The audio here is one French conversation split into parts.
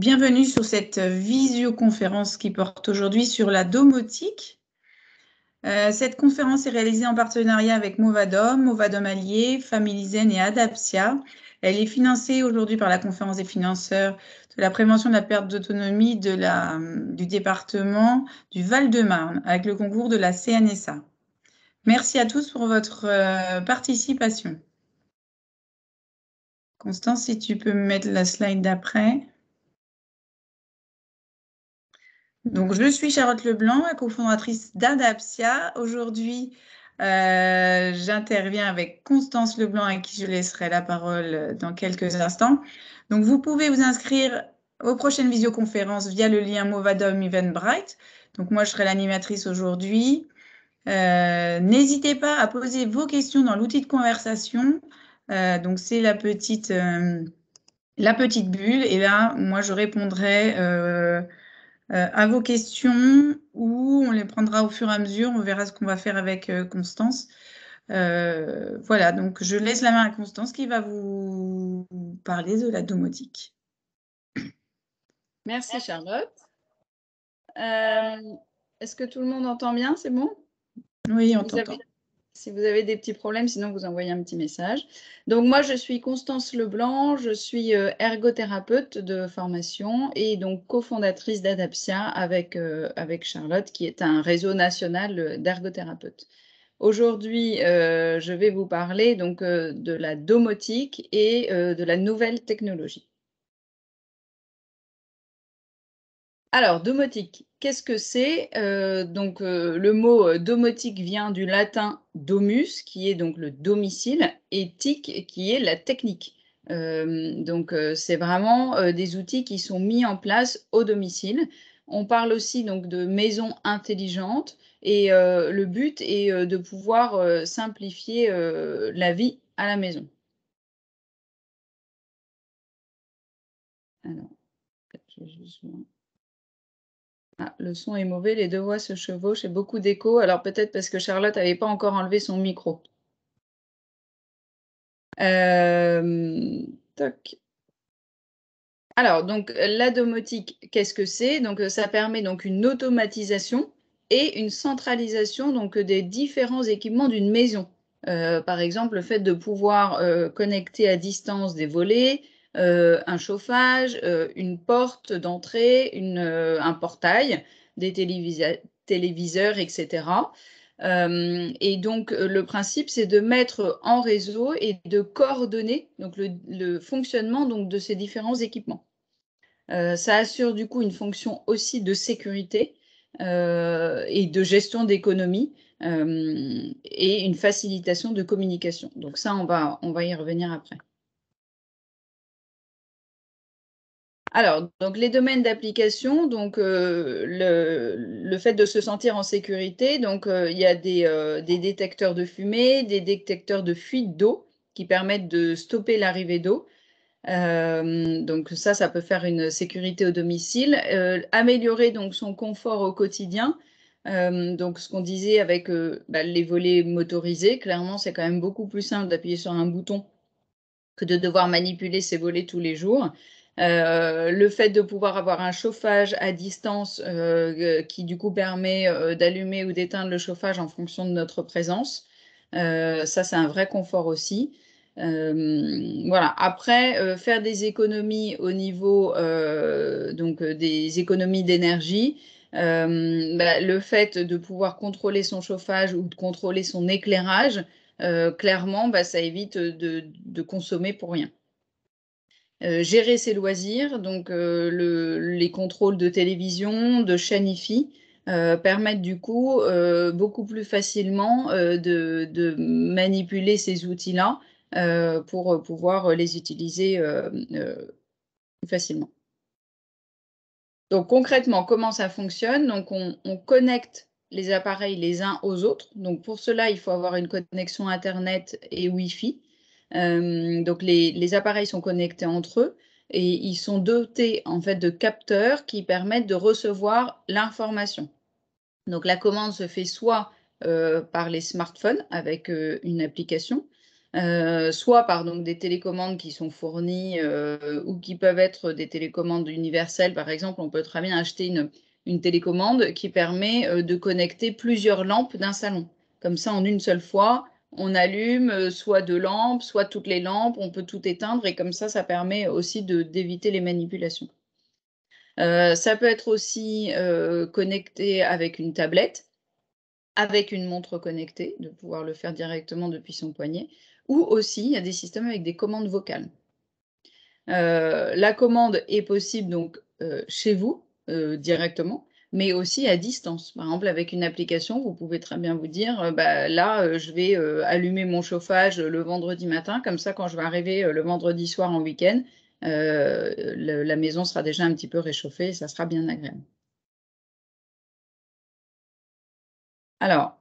bienvenue sur cette visioconférence qui porte aujourd'hui sur la domotique. Cette conférence est réalisée en partenariat avec Movadom, Movadom Alliés, Familizen et Adaptia. Elle est financée aujourd'hui par la conférence des financeurs de la prévention de la perte d'autonomie du département du Val-de-Marne avec le concours de la CNSA. Merci à tous pour votre participation. Constance, si tu peux me mettre la slide d'après. Donc, je suis Charlotte Leblanc, la cofondatrice d'Adaptia. Aujourd'hui, j'interviens avec Constance Leblanc, à qui je laisserai la parole dans quelques instants. Donc, vous pouvez vous inscrire aux prochaines visioconférences via le lien Movadom Eventbrite. Donc, moi, je serai l'animatrice aujourd'hui. N'hésitez pas à poser vos questions dans l'outil de conversation. Donc, c'est la petite bulle. Et là, moi, je répondrai à vos questions ou on les prendra au fur et à mesure. On verra ce qu'on va faire avec Constance. Voilà, donc je laisse la main à Constance qui va vous parler de la domotique. Merci Charlotte. Est-ce que tout le monde entend bien? C'est bon? Oui, on t'entend. Si vous avez des petits problèmes, sinon vous envoyez un petit message. Donc moi, je suis Constance Leblanc, je suis ergothérapeute de formation et donc cofondatrice d'Adaptia avec Charlotte, qui est un réseau national d'ergothérapeutes. Aujourd'hui, je vais vous parler donc de la domotique et de la nouvelle technologie. Alors, domotique, qu'est-ce que c'est? Le mot domotique vient du latin domus, qui est donc le domicile, et tic, qui est la technique. C'est vraiment des outils qui sont mis en place au domicile. On parle aussi donc de maison intelligente, et le but est de pouvoir simplifier la vie à la maison. Alors, je vais juste voir. Ah, le son est mauvais, les deux voix se chevauchent et beaucoup d'écho. Alors peut-être parce que Charlotte n'avait pas encore enlevé son micro. Toc. Alors, donc la domotique, qu'est-ce que c'est? Donc ça permet donc une automatisation et une centralisation donc des différents équipements d'une maison. Par exemple, le fait de pouvoir connecter à distance des volets, un chauffage, une porte d'entrée, un portail, des téléviseurs, etc. Et donc, le principe, c'est de mettre en réseau et de coordonner donc, le fonctionnement donc, de ces différents équipements. Ça assure du coup une fonction aussi de sécurité et de gestion d'économie et une facilitation de communication. Donc ça, on va y revenir après. Alors, donc les domaines d'application, donc le fait de se sentir en sécurité, donc il y a des détecteurs de fumée, des détecteurs de fuite d'eau qui permettent de stopper l'arrivée d'eau. Donc ça peut faire une sécurité au domicile. Améliorer donc son confort au quotidien. Donc ce qu'on disait avec les volets motorisés, clairement c'est quand même beaucoup plus simple d'appuyer sur un bouton que de devoir manipuler ces volets tous les jours. Le fait de pouvoir avoir un chauffage à distance qui du coup permet d'allumer ou d'éteindre le chauffage en fonction de notre présence. Ça, c'est un vrai confort aussi. Voilà. Après, faire des économies au niveau des économies d'énergie, le fait de pouvoir contrôler son chauffage ou de contrôler son éclairage, clairement, ça évite de consommer pour rien. Gérer ses loisirs, donc les contrôles de télévision, de chaîne IFI, permettent du coup beaucoup plus facilement de manipuler ces outils-là pour pouvoir les utiliser plus facilement. Donc concrètement, comment ça fonctionne? Donc on connecte les appareils les uns aux autres. Donc pour cela, il faut avoir une connexion Internet et Wi-Fi. Donc les appareils sont connectés entre eux et ils sont dotés en fait de capteurs qui permettent de recevoir l'information. Donc la commande se fait soit par les smartphones avec une application, soit par donc des télécommandes qui sont fournies ou qui peuvent être des télécommandes universelles. Par exemple, on peut très bien acheter une télécommande qui permet de connecter plusieurs lampes d'un salon. Comme ça, en une seule fois, on allume soit 2 lampes, soit toutes les lampes, on peut tout éteindre et comme ça permet aussi d'éviter les manipulations. Ça peut être aussi connecté avec une tablette, avec une montre connectée, de pouvoir le faire directement depuis son poignet, ou aussi il y a des systèmes avec des commandes vocales. La commande est possible donc chez vous directement, mais aussi à distance. Par exemple, avec une application, vous pouvez très bien vous dire, bah, là, je vais allumer mon chauffage le vendredi matin, comme ça, quand je vais arriver le vendredi soir en week-end, la maison sera déjà un petit peu réchauffée et ça sera bien agréable. Alors,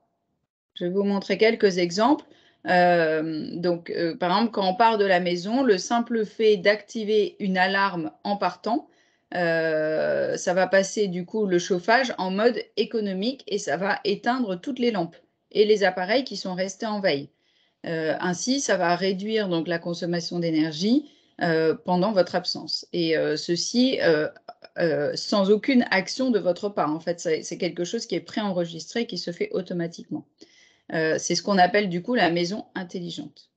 je vais vous montrer quelques exemples. Donc, par exemple, quand on part de la maison, le simple fait d'activer une alarme en partant, ça va passer du coup le chauffage en mode économique et ça va éteindre toutes les lampes et les appareils qui sont restés en veille. Ainsi, ça va réduire donc la consommation d'énergie pendant votre absence et ceci sans aucune action de votre part. En fait, c'est quelque chose qui est préenregistré, qui se fait automatiquement. C'est ce qu'on appelle du coup la maison intelligente.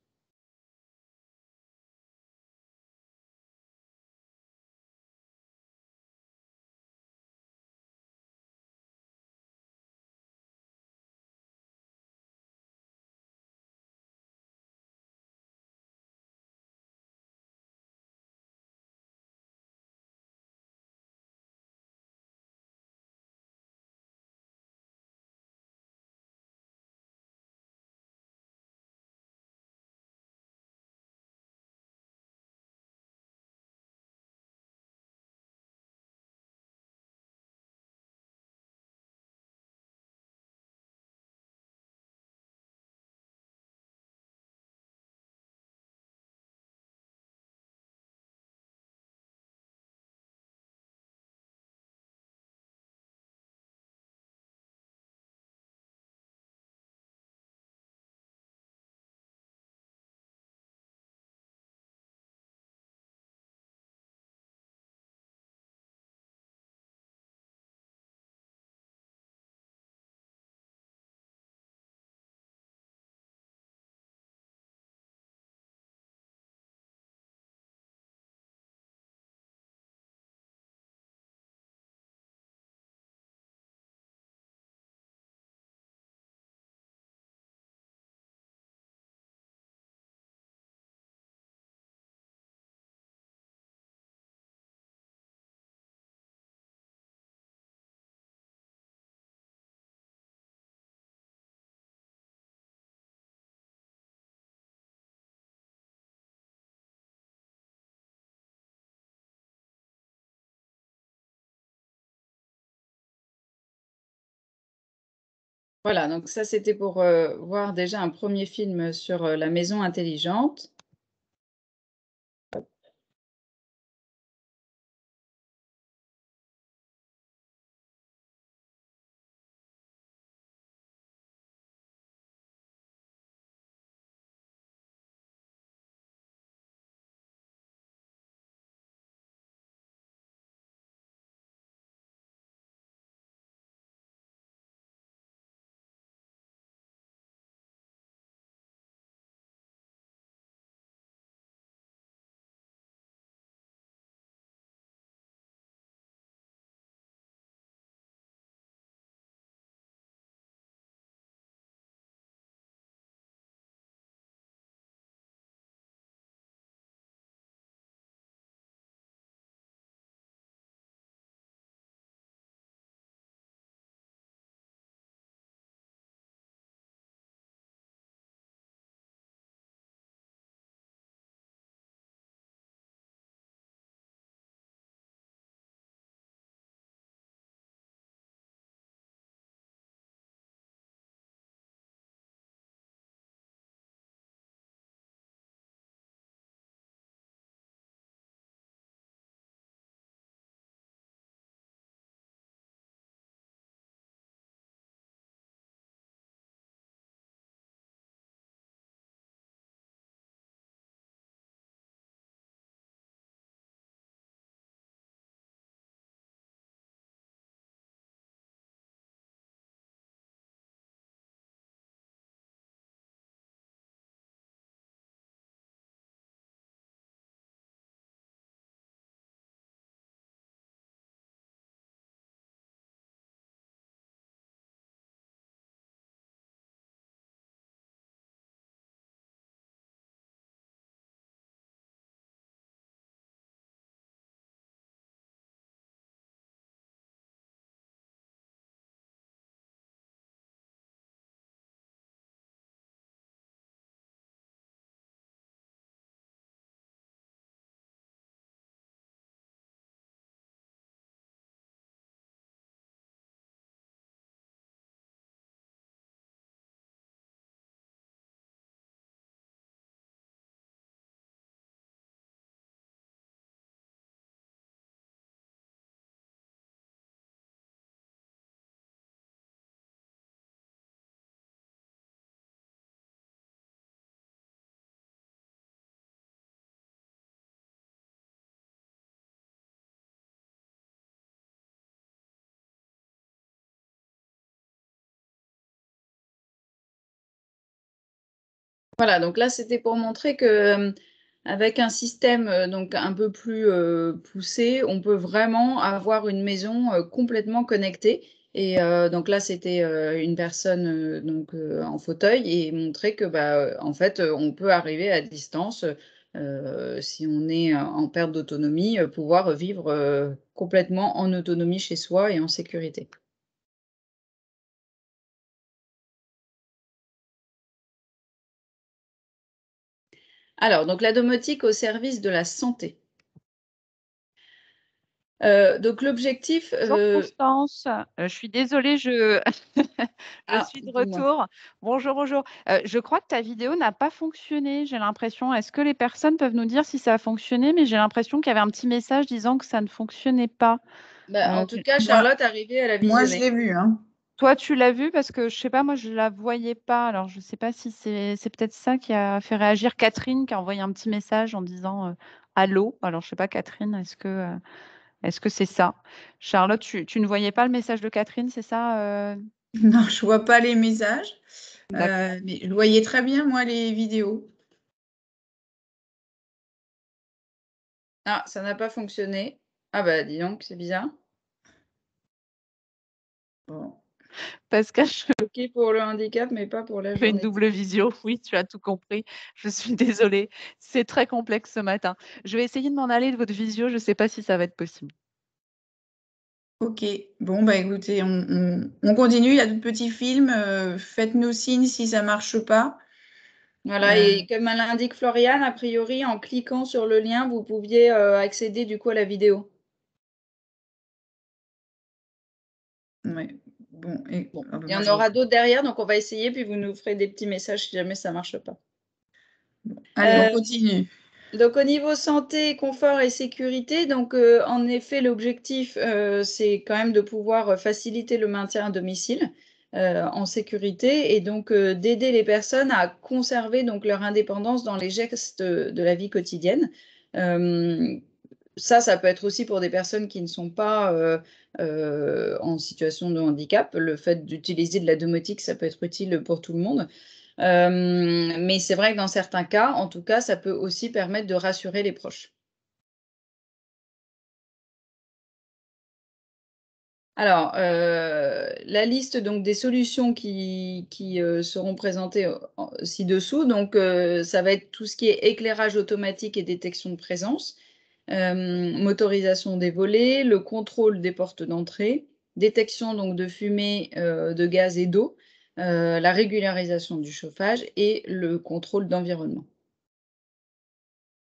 Voilà, donc ça c'était pour voir déjà un premier film sur la maison intelligente. Voilà, donc là, c'était pour montrer que avec un système donc un peu plus poussé, on peut vraiment avoir une maison complètement connectée. Et donc là, c'était une personne en fauteuil et montrer que en fait, on peut arriver à distance, si on est en perte d'autonomie, pouvoir vivre complètement en autonomie chez soi et en sécurité. Alors, donc la domotique au service de la santé. Donc l'objectif, Bonjour Constance, je suis désolée, je je suis de dis-moi. retour. Bonjour, bonjour. Je crois que ta vidéo n'a pas fonctionné, j'ai l'impression. Est-ce que les personnes peuvent nous dire si ça a fonctionné? Mais j'ai l'impression qu'il y avait un petit message disant que ça ne fonctionnait pas. En tout cas, Moi, Charlotte arrivait à la moi, je visionner. l'ai vu, hein. Toi, tu l'as vu parce que je sais pas, moi je la voyais pas. Alors je sais pas si c'est peut-être ça qui a fait réagir Catherine qui a envoyé un petit message en disant allô. Alors je sais pas Catherine, est-ce que c'est ça? Charlotte, tu ne voyais pas le message de Catherine, c'est ça? Non, je vois pas les messages, D'accord. mais je voyais très bien, moi, les vidéos. Ah, ça n'a pas fonctionné. Ah bah dis donc, c'est bizarre. Bon. Pascal, je OK pour le handicap, mais pas pour la fais une journée. double visio. Oui, tu as tout compris. Je suis désolée. C'est très complexe ce matin. Je vais essayer de m'en aller de votre visio. Je ne sais pas si ça va être possible. Ok, bon, bah écoutez, on continue, il y a de petits films, faites-nous signe si ça marche pas. Voilà, Euh, et comme l'indique Floriane, a priori, en cliquant sur le lien, vous pouviez accéder du coup à la vidéo. ouais. Bon, et, Bon, ah bah, il y moi, en je vois aura pas. d'autres derrière, donc on va essayer, puis vous nous ferez des petits messages si jamais ça marche pas. Bon, allez, on Euh, continue. Donc au niveau santé, confort et sécurité, donc en effet l'objectif c'est quand même de pouvoir faciliter le maintien à domicile en sécurité et donc d'aider les personnes à conserver donc leur indépendance dans les gestes de la vie quotidienne. Euh, Ça peut être aussi pour des personnes qui ne sont pas en situation de handicap. Le fait d'utiliser de la domotique, ça peut être utile pour tout le monde. Mais c'est vrai que dans certains cas, en tout cas, ça peut aussi permettre de rassurer les proches. Alors, la liste donc des solutions qui seront présentées ci-dessous, donc ça va être tout ce qui est éclairage automatique et détection de présence, motorisation des volets, le contrôle des portes d'entrée, détection donc de fumée, de gaz et d'eau, la régularisation du chauffage et le contrôle d'environnement.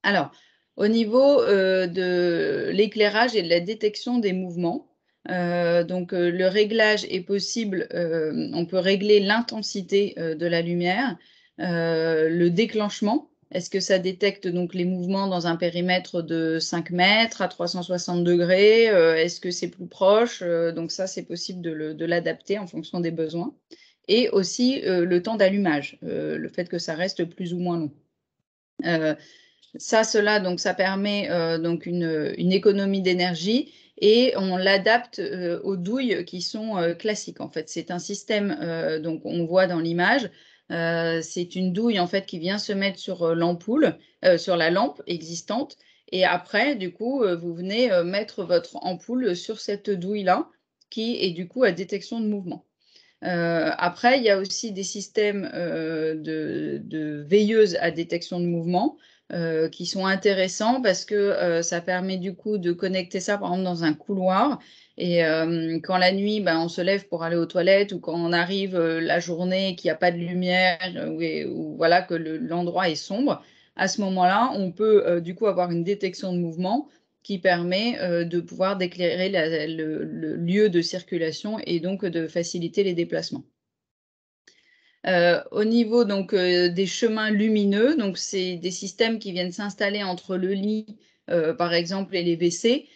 Alors, au niveau, de l'éclairage et de la détection des mouvements, le réglage est possible, on peut régler l'intensité, de la lumière, le déclenchement. Est-ce que ça détecte donc les mouvements dans un périmètre de 5 mètres à 360°? Est-ce que c'est plus proche? Donc ça, c'est possible de l'adapter en fonction des besoins et aussi, le temps d'allumage, le fait que ça reste plus ou moins long. Cela, donc ça permet donc une économie d'énergie et on l'adapte aux douilles qui sont classiques. En fait, c'est un système, donc on voit dans l'image, c'est une douille en fait qui vient se mettre sur l'ampoule, sur la lampe existante. Et après, du coup, vous venez mettre votre ampoule sur cette douille-là, qui est du coup à détection de mouvement. Après, il y a aussi des systèmes de veilleuses à détection de mouvement qui sont intéressants parce que ça permet du coup de connecter ça par exemple dans un couloir. Et quand la nuit, on se lève pour aller aux toilettes ou quand on arrive la journée et qu'il n'y a pas de lumière ou voilà que l'endroit est sombre, à ce moment-là, on peut du coup avoir une détection de mouvement qui permet de pouvoir d'éclairer le lieu de circulation et donc de faciliter les déplacements. Au niveau donc des chemins lumineux, donc c'est des systèmes qui viennent s'installer entre le lit, par exemple, et les WC,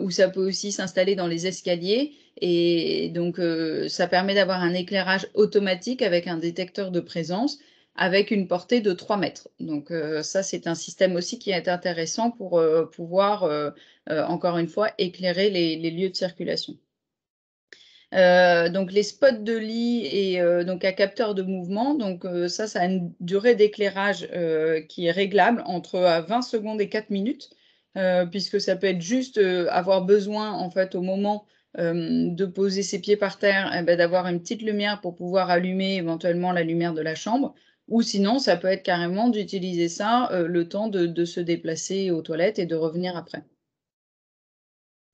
ou ça peut aussi s'installer dans les escaliers et donc ça permet d'avoir un éclairage automatique avec un détecteur de présence avec une portée de 3 mètres. Donc ça, c'est un système aussi qui est intéressant pour pouvoir, encore une fois, éclairer les lieux de circulation. Donc les spots de lit et donc un capteur de mouvement, donc ça a une durée d'éclairage qui est réglable entre 20 secondes et 4 minutes, puisque ça peut être juste avoir besoin en fait au moment de poser ses pieds par terre, eh ben, d'avoir une petite lumière pour pouvoir allumer éventuellement la lumière de la chambre, ou sinon ça peut être carrément d'utiliser ça le temps de se déplacer aux toilettes et de revenir après.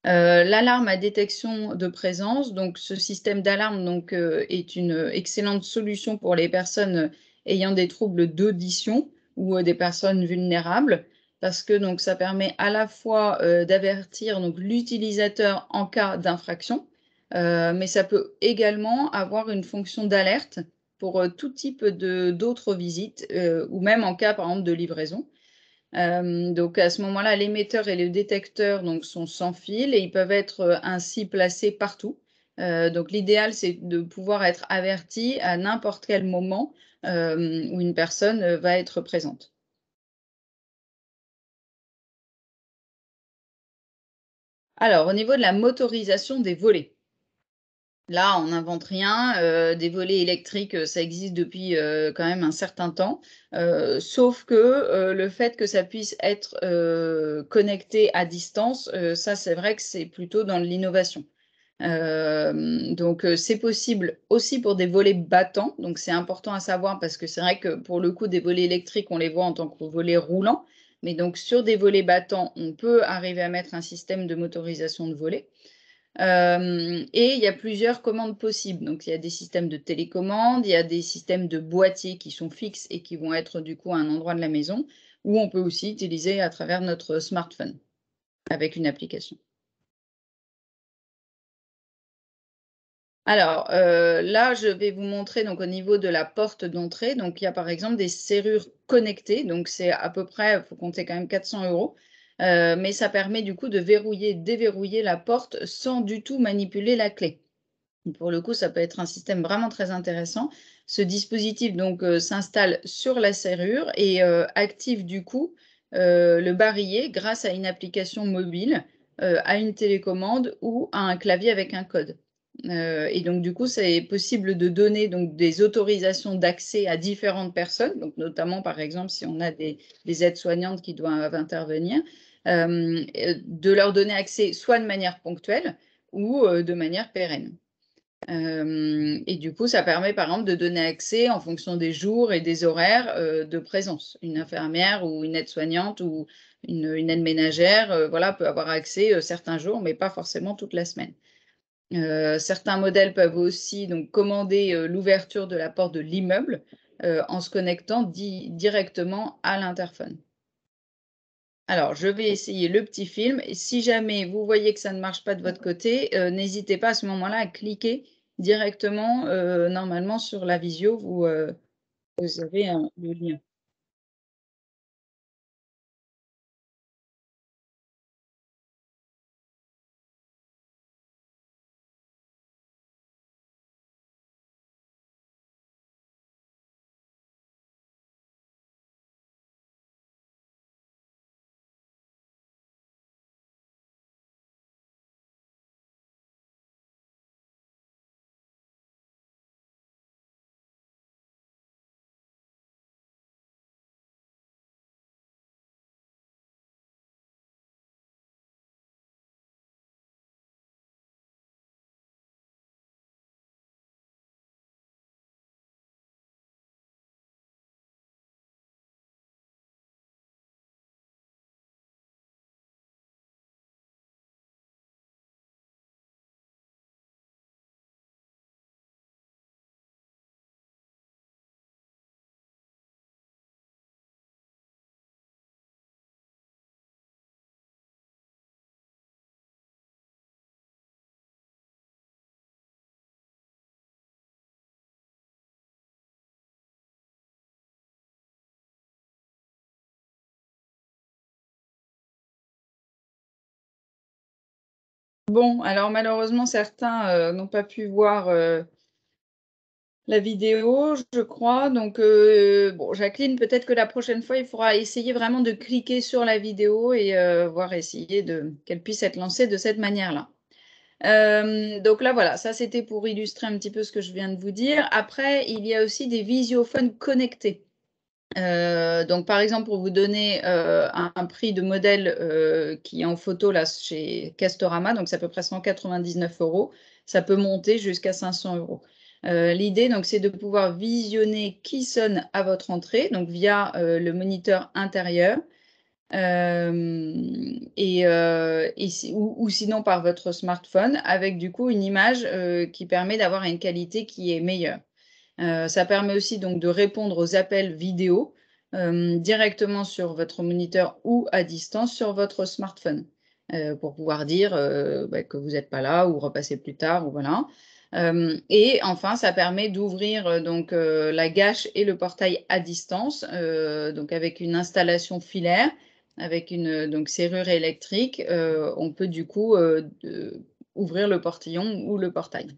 L'alarme à détection de présence, donc ce système d'alarme donc, est une excellente solution pour les personnes ayant des troubles d'audition ou des personnes vulnérables, parce que donc ça permet à la fois d'avertir donc l'utilisateur en cas d'infraction, mais ça peut également avoir une fonction d'alerte pour tout type d'autres visites ou même en cas par exemple de livraison. Donc à ce moment-là, l'émetteur et le détecteur donc, sont sans fil et ils peuvent être ainsi placés partout. Donc l'idéal, c'est de pouvoir être averti à n'importe quel moment où une personne va être présente. Alors, au niveau de la motorisation des volets. Là, on n'invente rien, des volets électriques, ça existe depuis, quand même un certain temps, sauf que, le fait que ça puisse être, connecté à distance, ça, c'est vrai que c'est plutôt dans l'innovation. Donc, c'est possible aussi pour des volets battants, donc c'est important à savoir parce que c'est vrai que pour le coup, des volets électriques, on les voit en tant que volets roulants, mais donc sur des volets battants, on peut arriver à mettre un système de motorisation de volets. Et il y a plusieurs commandes possibles. Donc, il y a des systèmes de télécommande, il y a des systèmes de boîtiers qui sont fixes et qui vont être du coup à un endroit de la maison, ou on peut aussi utiliser à travers notre smartphone avec une application. Alors, là, je vais vous montrer donc au niveau de la porte d'entrée. Donc, il y a par exemple des serrures connectées. Donc, c'est à peu près, il faut compter quand même 400 €. Mais ça permet du coup de verrouiller, déverrouiller la porte sans du tout manipuler la clé. Pour le coup, ça peut être un système vraiment très intéressant. Ce dispositif donc s'installe sur la serrure et active du coup le barillet grâce à une application mobile, à une télécommande ou à un clavier avec un code. Et donc du coup, c'est possible de donner donc des autorisations d'accès à différentes personnes, donc notamment par exemple si on a des aides-soignantes qui doivent intervenir, de leur donner accès soit de manière ponctuelle ou de manière pérenne. Et du coup, ça permet, par exemple, de donner accès en fonction des jours et des horaires, de présence. Une infirmière ou une aide-soignante ou une aide ménagère, voilà, peut avoir accès, certains jours, mais pas forcément toute la semaine. Certains modèles peuvent aussi donc commander, l'ouverture de la porte de l'immeuble, en se connectant directement à l'interphone. Alors, je vais essayer le petit film et si jamais vous voyez que ça ne marche pas de votre côté, n'hésitez pas à ce moment-là à cliquer directement, normalement sur la visio, vous avez le lien. Bon, alors malheureusement certains, n'ont pas pu voir, la vidéo, je crois. Donc, bon, Jacqueline, peut-être que la prochaine fois, il faudra essayer vraiment de cliquer sur la vidéo et voir essayer qu'elle puisse être lancée de cette manière-là. Donc là, voilà, ça c'était pour illustrer un petit peu ce que je viens de vous dire. Après, il y a aussi des visiophones connectés. Donc, par exemple, pour vous donner un prix de modèle qui est en photo là chez Castorama, donc c'est à peu près 199 €, ça peut monter jusqu'à 500 €. L'idée, donc, c'est de pouvoir visionner qui sonne à votre entrée, donc via le moniteur intérieur, ou sinon par votre smartphone, avec du coup une image qui permet d'avoir une qualité qui est meilleure. Ça permet aussi donc de répondre aux appels vidéo directement sur votre moniteur ou à distance sur votre smartphone pour pouvoir dire que vous n'êtes pas là ou repasser plus tard ou voilà. Et enfin, ça permet d'ouvrir donc la gâche et le portail à distance, donc avec une installation filaire, avec une donc serrure électrique, on peut du coup ouvrir le portillon ou le portail.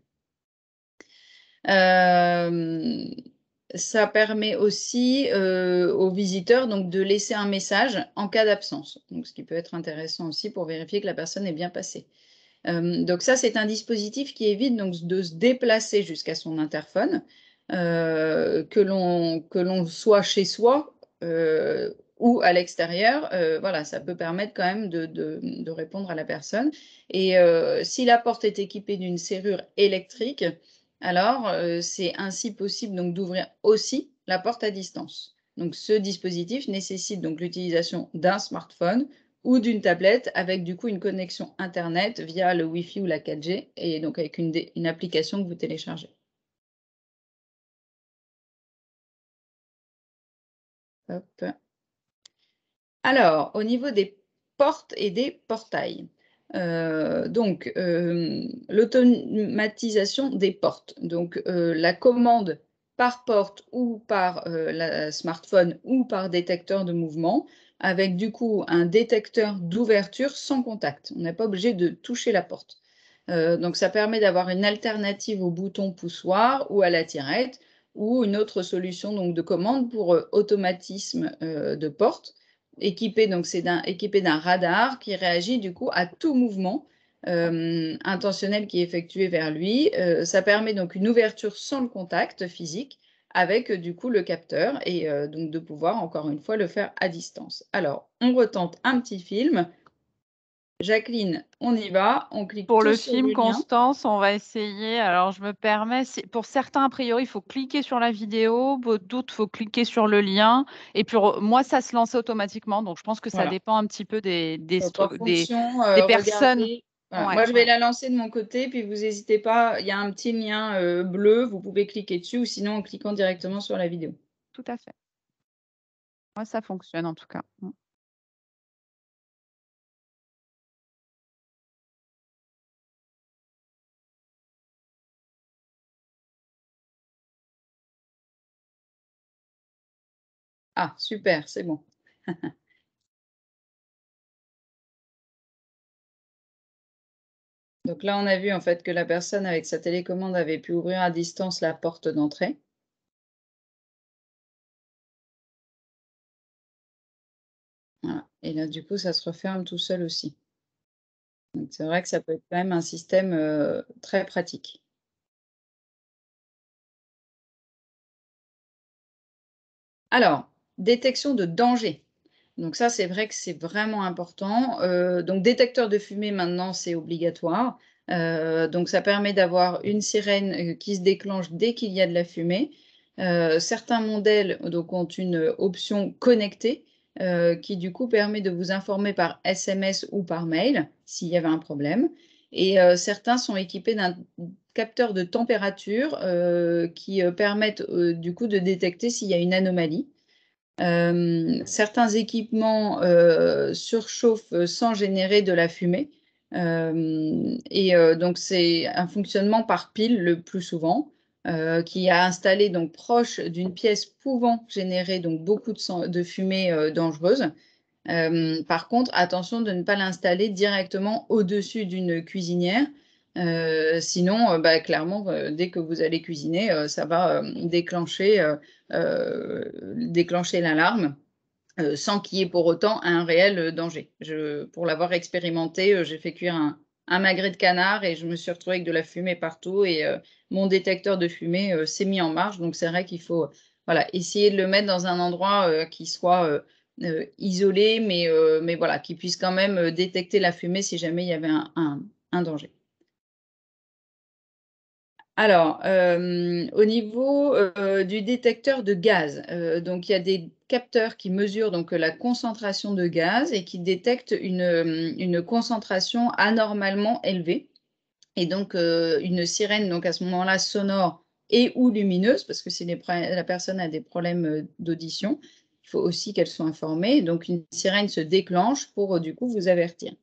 Ça permet aussi aux visiteurs donc, de laisser un message en cas d'absence, donc ce qui peut être intéressant aussi pour vérifier que la personne est bien passée. Donc ça, c'est un dispositif qui évite donc de se déplacer jusqu'à son interphone, que l'on soit chez soi ou à l'extérieur. Voilà, ça peut permettre quand même de répondre à la personne. Et si la porte est équipée d'une serrure électrique, alors c'est ainsi possible donc d'ouvrir aussi la porte à distance. Donc ce dispositif nécessite donc l'utilisation d'un smartphone ou d'une tablette avec du coup une connexion Internet via le Wi-Fi ou la 4G et donc avec une application que vous téléchargez. Hop. Alors, au niveau des portes et des portails, l'automatisation des portes. Donc, la commande par porte ou par la smartphone ou par détecteur de mouvement, avec du coup un détecteur d'ouverture sans contact. On n'est pas obligé de toucher la porte. Donc, ça permet d'avoir une alternative au bouton poussoir ou à la tirette ou une autre solution donc, de commande pour automatisme de porte. Équipé d'un radar qui réagit du coup à tout mouvement intentionnel qui est effectué vers lui. Ça permet donc une ouverture sans le contact physique avec du coup le capteur et donc de pouvoir encore une fois le faire à distance. Alors, on retente un petit film. Jacqueline, on y va, on clique Pour tous le sur film, le lien. Constance, on va essayer. Alors, je me permets, pour certains, a priori, il faut cliquer sur la vidéo, pour d'autres, il faut cliquer sur le lien. Et puis, moi, ça se lance automatiquement. Donc, je pense que ça Voilà. dépend un petit peu des En fonction, personnes. regardez. Voilà. Ouais, Moi, je vais ouais. la lancer de mon côté, puis vous n'hésitez pas, il y a un petit lien bleu, vous pouvez cliquer dessus ou sinon en cliquant directement sur la vidéo. Tout à fait. Moi, ça fonctionne en tout cas. Ah, super, c'est bon. Donc là, on a vu en fait que la personne avec sa télécommande avait pu ouvrir à distance la porte d'entrée. Voilà. Et là, du coup, ça se referme tout seul aussi. Donc c'est vrai que ça peut être quand même un système très pratique. Alors, détection de danger. Donc ça, c'est vrai que c'est vraiment important. Donc détecteur de fumée, maintenant, c'est obligatoire. Donc ça permet d'avoir une sirène qui se déclenche dès qu'il y a de la fumée. Certains modèles donc, ont une option connectée qui du coup permet de vous informer par SMS ou par mail s'il y avait un problème. Et certains sont équipés d'un capteur de température qui permettent du coup de détecter s'il y a une anomalie. Certains équipements surchauffent sans générer de la fumée. Donc, c'est un fonctionnement par pile le plus souvent, qui est installé donc proche d'une pièce pouvant générer donc beaucoup de fumée dangereuse. Par contre, attention de ne pas l'installer directement au-dessus d'une cuisinière. Sinon, clairement, dès que vous allez cuisiner, ça va déclencher l'alarme sans qu'il y ait pour autant un réel danger. Pour l'avoir expérimenté, j'ai fait cuire un magret de canard et je me suis retrouvée avec de la fumée partout et mon détecteur de fumée s'est mis en marche. Donc, c'est vrai qu'il faut voilà, essayer de le mettre dans un endroit qui soit isolé, mais voilà, qui puisse quand même détecter la fumée si jamais il y avait un danger. Alors, au niveau du détecteur de gaz, donc il y a des capteurs qui mesurent donc la concentration de gaz et qui détectent une concentration anormalement élevée. Et donc, une sirène, donc à ce moment-là, sonore et ou lumineuse, parce que si la personne a des problèmes d'audition, il faut aussi qu'elle soit informée. Donc, une sirène se déclenche pour, du coup, vous avertir.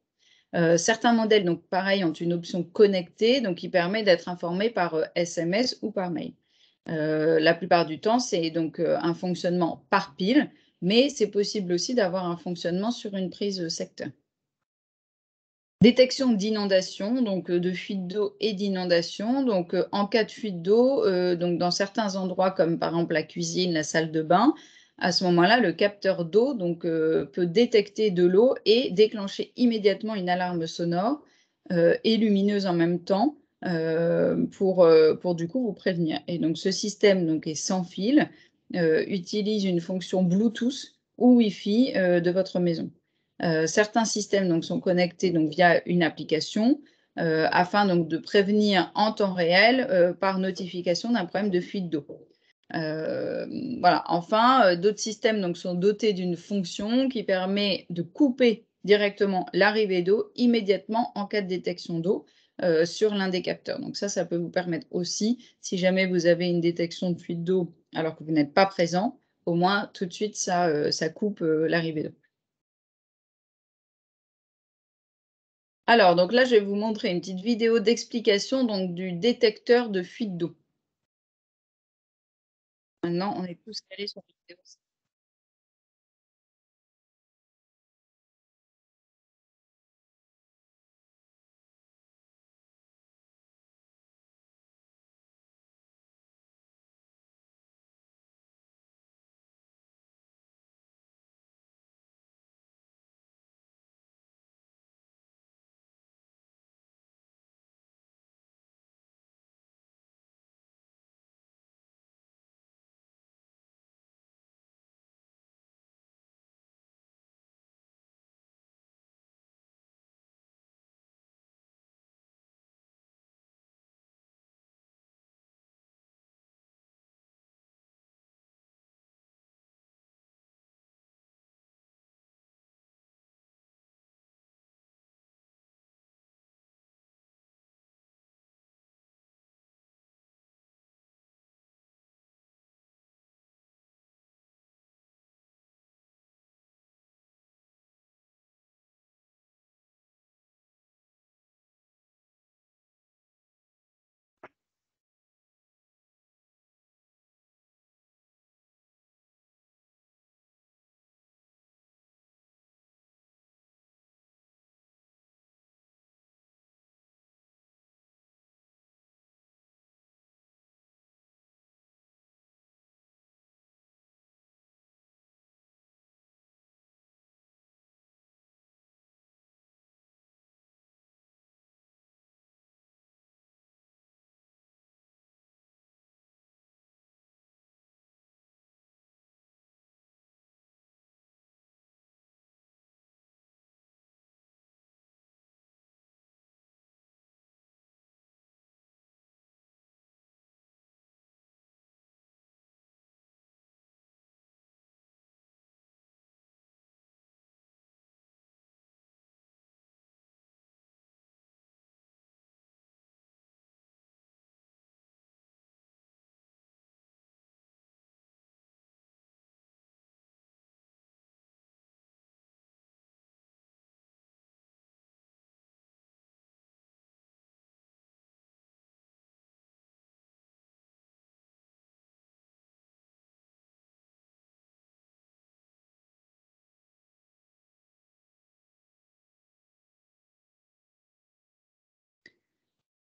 Certains modèles, donc pareil, ont une option connectée, donc qui permet d'être informé par SMS ou par mail. La plupart du temps, c'est donc un fonctionnement par pile, mais c'est possible aussi d'avoir un fonctionnement sur une prise secteur. Détection d'inondation, donc de fuite d'eau et d'inondation. Donc, en cas de fuite d'eau, donc dans certains endroits comme par exemple la cuisine, la salle de bain, à ce moment-là, le capteur d'eau donc peut détecter de l'eau et déclencher immédiatement une alarme sonore et lumineuse en même temps pour du coup vous prévenir. Et donc ce système donc est sans fil, utilise une fonction Bluetooth ou Wi-Fi de votre maison. Certains systèmes donc, sont connectés donc, via une application afin donc, de prévenir en temps réel par notification d'un problème de fuite d'eau. Voilà. Enfin, d'autres systèmes donc, sont dotés d'une fonction qui permet de couper directement l'arrivée d'eau immédiatement en cas de détection d'eau sur l'un des capteurs. Donc ça peut vous permettre aussi, si jamais vous avez une détection de fuite d'eau alors que vous n'êtes pas présent, au moins tout de suite ça coupe l'arrivée d'eau. Alors, donc là, je vais vous montrer une petite vidéo d'explication donc du détecteur de fuite d'eau. Maintenant, on est tous calés sur la vidéo.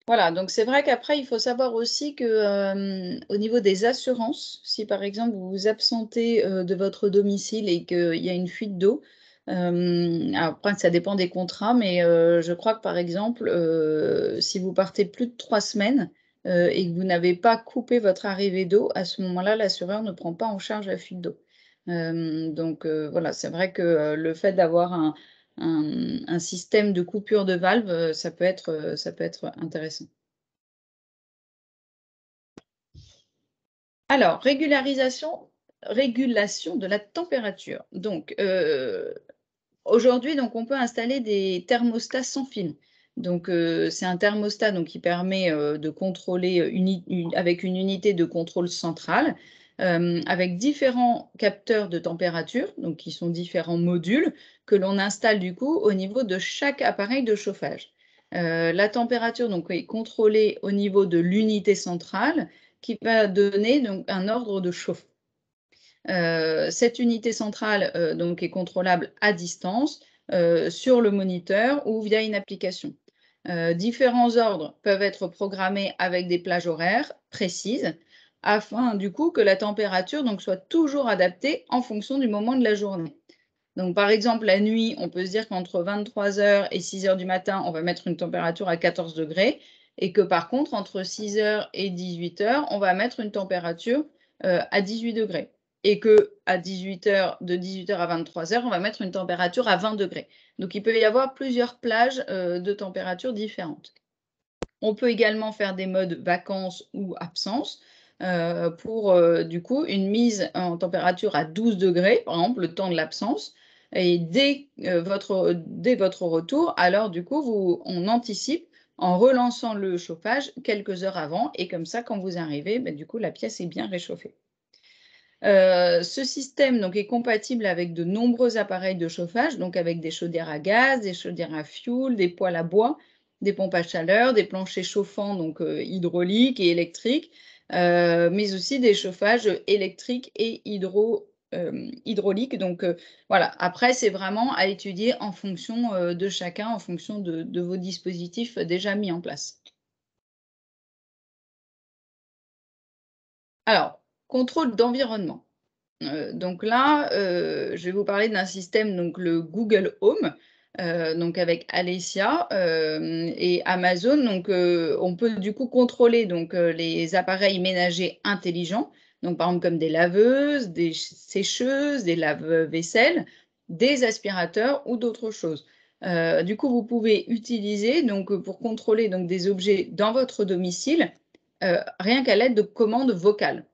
Voilà, donc c'est vrai qu'après, il faut savoir aussi que au niveau des assurances, si par exemple vous vous absentez de votre domicile et qu'il y a une fuite d'eau, Après, ça dépend des contrats, mais je crois que par exemple, si vous partez plus de 3 semaines et que vous n'avez pas coupé votre arrivée d'eau, à ce moment-là, l'assureur ne prend pas en charge la fuite d'eau. Donc voilà, c'est vrai que le fait d'avoir un système de coupure de valve, ça peut être intéressant. Alors, régulation de la température. Donc, aujourd'hui, donc, on peut installer des thermostats sans fil. Donc, c'est un thermostat donc, qui permet de contrôler avec une unité de contrôle centrale, avec différents capteurs de température, donc qui sont différents modules que l'on installe du coup au niveau de chaque appareil de chauffage. La température donc, est contrôlée au niveau de l'unité centrale qui va donner donc, un ordre de chauffe. Cette unité centrale donc, est contrôlable à distance sur le moniteur ou via une application. Différents ordres peuvent être programmés avec des plages horaires précises afin du coup que la température donc, soit toujours adaptée en fonction du moment de la journée. Donc, par exemple, la nuit, on peut se dire qu'entre 23 h et 6 h du matin, on va mettre une température à 14 degrés et que par contre, entre 6 h et 18 h, on va mettre une température à 18 degrés. Et qu'à 18 h, de 18 h à 23 h, on va mettre une température à 20 degrés. Donc, il peut y avoir plusieurs plages de températures différentes. On peut également faire des modes vacances ou absence pour du coup une mise en température à 12 degrés, par exemple, le temps de l'absence. Et dès votre retour, alors du coup, on anticipe en relançant le chauffage quelques heures avant. Et comme ça, quand vous arrivez, du coup, la pièce est bien réchauffée. Ce système donc, est compatible avec de nombreux appareils de chauffage, donc avec des chaudières à gaz, des chaudières à fioul, des poêles à bois, des pompes à chaleur, des planchers chauffants donc, hydrauliques et électriques, mais aussi des chauffages électriques et hydrauliques. Donc voilà, après, c'est vraiment à étudier en fonction de chacun, en fonction de vos dispositifs déjà mis en place. Alors, contrôle d'environnement. Donc là, je vais vous parler d'un système, donc le Google Home, donc avec Alexa et Amazon. Donc, on peut du coup contrôler donc, les appareils ménagers intelligents, donc par exemple comme des laveuses, des sécheuses, des lave-vaisselle, des aspirateurs ou d'autres choses. Du coup, vous pouvez utiliser donc, pour contrôler donc, des objets dans votre domicile, rien qu'à l'aide de commandes vocales.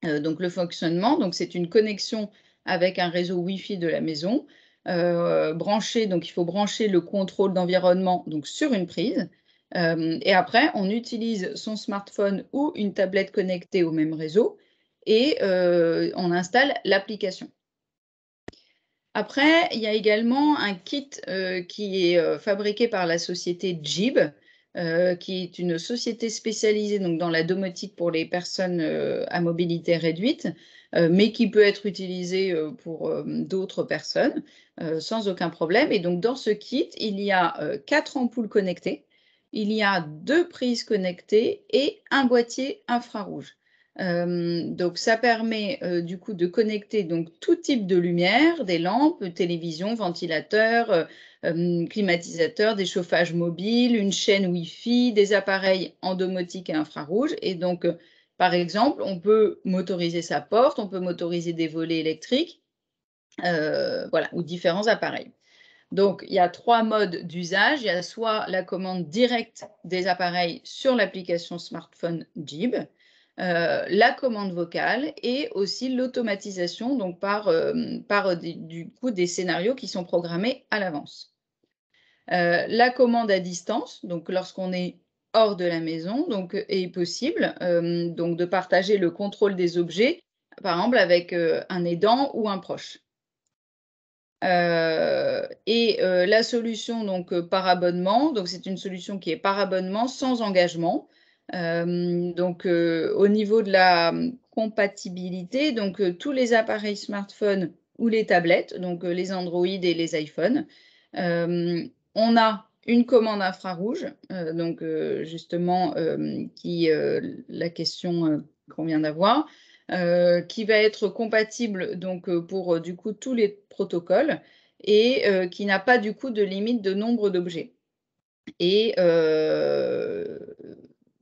Donc le fonctionnement, donc c'est une connexion avec un réseau Wi-Fi de la maison, branché, donc il faut brancher le contrôle d'environnement donc sur une prise. Et après, on utilise son smartphone ou une tablette connectée au même réseau et on installe l'application. Après, il y a également un kit qui est fabriqué par la société Jib, qui est une société spécialisée donc, dans la domotique pour les personnes à mobilité réduite, mais qui peut être utilisé pour d'autres personnes sans aucun problème. Et donc, dans ce kit, il y a 4 ampoules connectées, il y a 2 prises connectées et un boîtier infrarouge. Donc, ça permet du coup de connecter donc, tout type de lumière, des lampes, télévision, ventilateurs, climatisateurs, des chauffages mobiles, une chaîne Wi-Fi, des appareils en domotique et infrarouge. Et donc, par exemple, on peut motoriser sa porte, on peut motoriser des volets électriques, voilà, ou différents appareils. Donc, il y a 3 modes d'usage. Il y a soit la commande directe des appareils sur l'application smartphone Jib, la commande vocale et aussi l'automatisation donc par du coup des scénarios qui sont programmés à l'avance. La commande à distance, donc lorsqu'on est hors de la maison, donc est possible donc de partager le contrôle des objets, par exemple avec un aidant ou un proche. La solution donc par abonnement, donc c'est une solution qui est par abonnement sans engagement. Donc au niveau de la compatibilité, donc tous les appareils smartphones ou les tablettes, donc les Android et les iPhones, on a une commande infrarouge, donc justement la question qu'on vient d'avoir. Qui va être compatible donc, pour du coup tous les protocoles et qui n'a pas du coup de limite de nombre d'objets. Et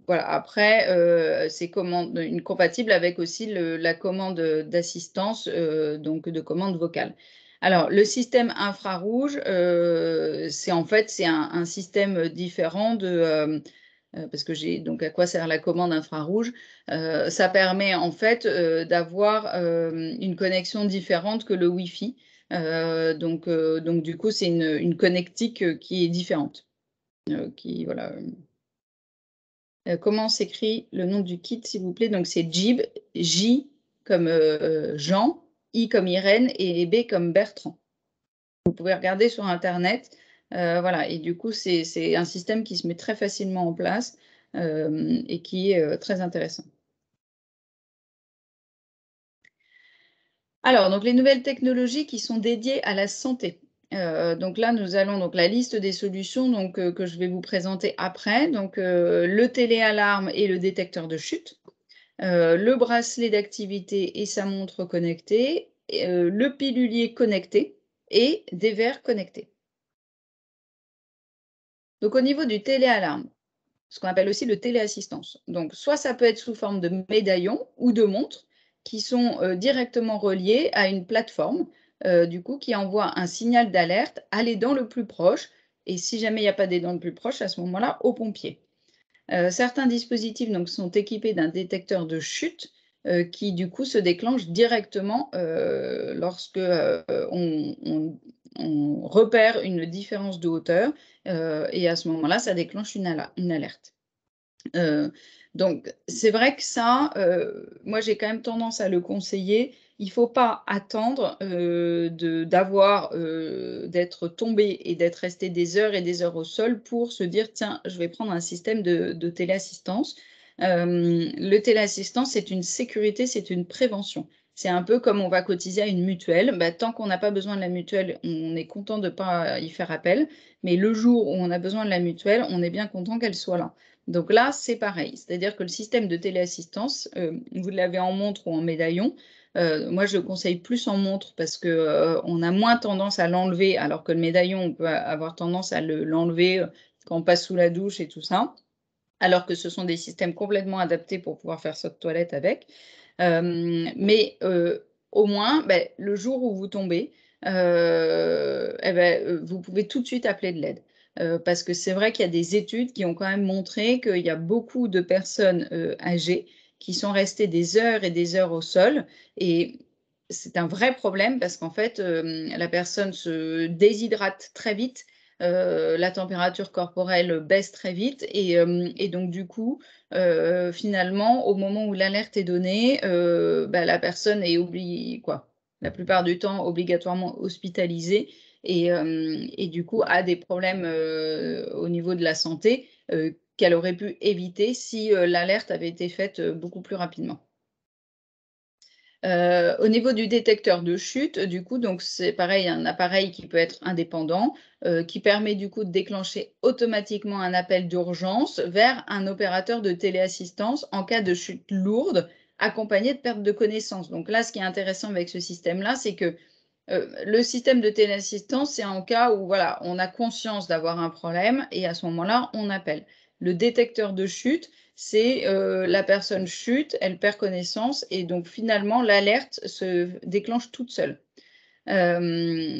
voilà, après, c'est compatible avec aussi la commande d'assistance, donc de commande vocale. Alors, le système infrarouge, c'est en fait un système différent de parce que j'ai donc à quoi sert la commande infrarouge? Ça permet en fait d'avoir une connexion différente que le Wi-Fi. Donc du coup, c'est une connectique qui est différente. Voilà. Comment s'écrit le nom du kit, s'il vous plaît? Donc c'est Jib, J comme Jean, I comme Irène et B comme Bertrand. Vous pouvez regarder sur Internet. Voilà, et du coup, c'est un système qui se met très facilement en place et qui est très intéressant. Alors, donc les nouvelles technologies qui sont dédiées à la santé. Donc là, nous allons donc la liste des solutions donc, que je vais vous présenter après. Donc, le téléalarme et le détecteur de chute, le bracelet d'activité et sa montre connectée, le pilulier connecté et des verres connectés. Donc, au niveau du téléalarme, ce qu'on appelle aussi le téléassistance. Donc, soit ça peut être sous forme de médaillons ou de montres qui sont directement reliés à une plateforme, du coup, qui envoie un signal d'alerte à l'aidant le plus proche. Et si jamais il n'y a pas d'aidant le plus proche, à ce moment-là, au pompier. Certains dispositifs donc, sont équipés d'un détecteur de chute qui, du coup, se déclenche directement lorsque on repère une différence de hauteur. Et à ce moment-là, ça déclenche une alerte. Donc, c'est vrai que ça, moi, j'ai quand même tendance à le conseiller. Il ne faut pas attendre d'être tombé et d'être resté des heures et des heures au sol pour se dire, tiens, je vais prendre un système de téléassistance. Le téléassistance, c'est une sécurité, c'est une prévention. C'est un peu comme on va cotiser à une mutuelle. Bah, tant qu'on n'a pas besoin de la mutuelle, on est content de ne pas y faire appel. Mais le jour où on a besoin de la mutuelle, on est bien content qu'elle soit là. Donc là, c'est pareil. C'est-à-dire que le système de téléassistance, vous l'avez en montre ou en médaillon. Moi, je le conseille plus en montre parce qu'on a moins tendance à l'enlever, alors que le médaillon, on peut avoir tendance à l'enlever quand on passe sous la douche et tout ça, alors que ce sont des systèmes complètement adaptés pour pouvoir faire saut de toilette avec. Mais au moins, le jour où vous tombez, vous pouvez tout de suite appeler de l'aide. Parce que c'est vrai qu'il y a des études qui ont quand même montré qu'il y a beaucoup de personnes âgées qui sont restées des heures et des heures au sol. Et c'est un vrai problème parce qu'en fait, la personne se déshydrate très vite, la température corporelle baisse très vite et donc du coup, finalement, au moment où l'alerte est donnée, la personne est la plupart du temps obligatoirement hospitalisée et du coup a des problèmes au niveau de la santé qu'elle aurait pu éviter si l'alerte avait été faite beaucoup plus rapidement. Au niveau du détecteur de chute, du coup, donc c'est pareil, un appareil qui peut être indépendant, qui permet du coup de déclencher automatiquement un appel d'urgence vers un opérateur de téléassistance en cas de chute lourde accompagnée de perte de connaissance. Donc là, ce qui est intéressant avec ce système-là, c'est que le système de téléassistance, c'est en cas où voilà, on a conscience d'avoir un problème et à ce moment-là, on appelle. Le détecteur de chute, c'est la personne chute, elle perd connaissance et donc finalement, l'alerte se déclenche toute seule. L'alerte